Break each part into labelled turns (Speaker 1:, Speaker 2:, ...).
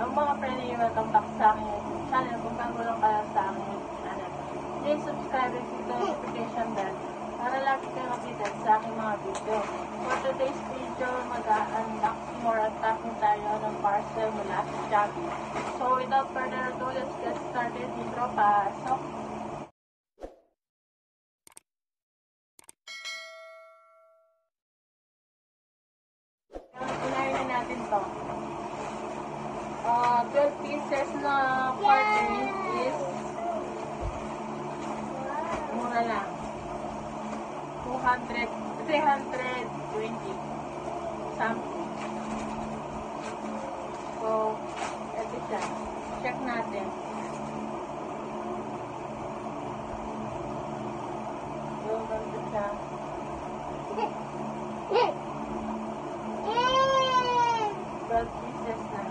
Speaker 1: Ang mga pwede welcome back sa aking YouTube channel. Kung bago lang kayo sa aking YouTube channel, please subscribe and click the notification bell para lagi kayo updated sa aking mga video. For today's video, mag-unboxing or unpacking tayo ng parcel mula sa Shopee. So without further ado, let's get started. Intro, pasok! Unahin na natin to. 12 pieces na carton is mura lang. 320 something. So, ito siya. Check natin. So, ganito siya. Pieces na.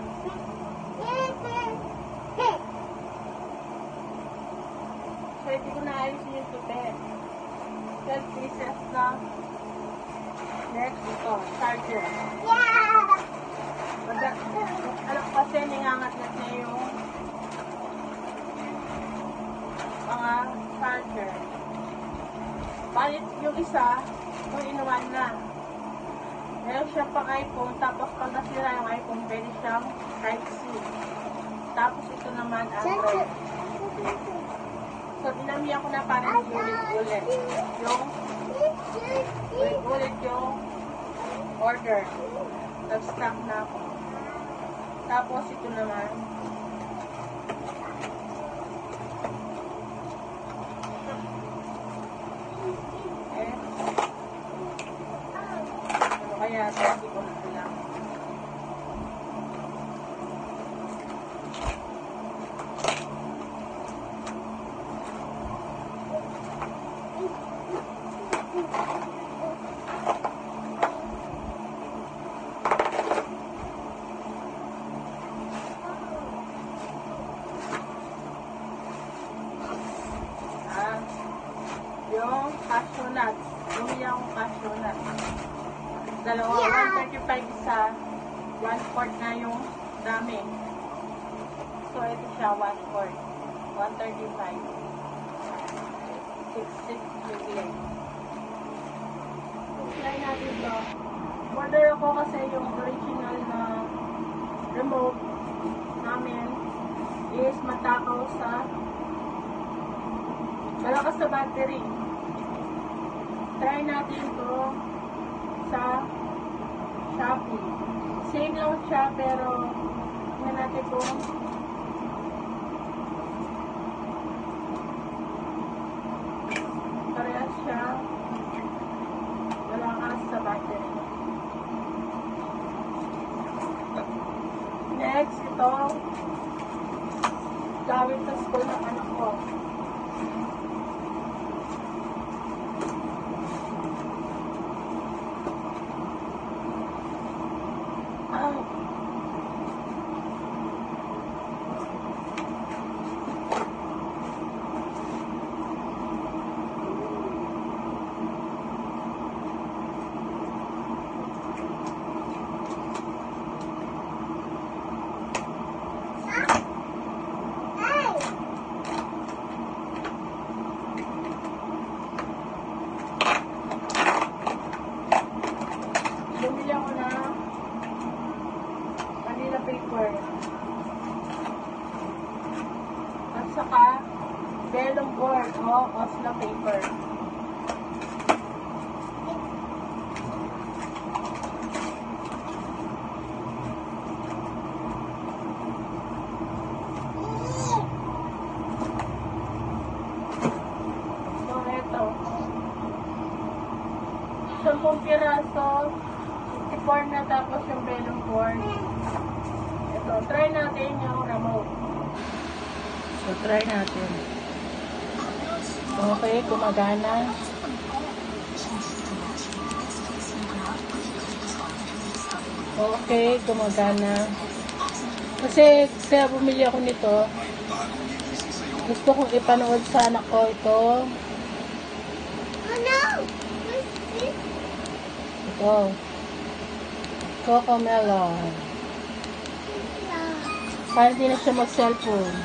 Speaker 1: So, hindi ko na ayusin yung tupe. 12 pieces na. Next, ito. Charger. Alam ko kasi ningangat-ngat na yung mga charger. Palit yung isa, kung inuwan na. Meron siya pang iPhone, tapos pag nasira yung iPhone, pwede siyang Type-C. Tapos ito naman, Android. So, dinamihan ko na parang ulit-ulit. Ulit-ulit yung order. Nag-stock na ako. Tapos ito naman. Kaya, kasi ko na lang. Yung cashew nuts. Bumili akong cashew nuts. Dalawa, 135 isa, 1/4 na yung dami. So, ito siya, 1/4. 135. 66 try natin ito. Order ako kasi yung original na remote namin is matakaw sa malakas sa battery. Try natin ito sa Shopee. Same lang siya, pero tingnan natin kung parehas siya malakas sa battery. Next, ito gawin sa school ng anak ko. Bumili ako na Manila paper at saka vellum board o Oslo paper. So ito 10 piraso, 54 na, tapos yung vellum board. Ito, try natin yung remote. So, try natin. Okay, gumagana. Okay, gumagana. Kasi, kaya bumili ako nito. Gusto kong ipanood sa anak ko ito.
Speaker 2: Oh no!
Speaker 1: Ito. Cocomelon. Para hindi na siya mag-cellphone.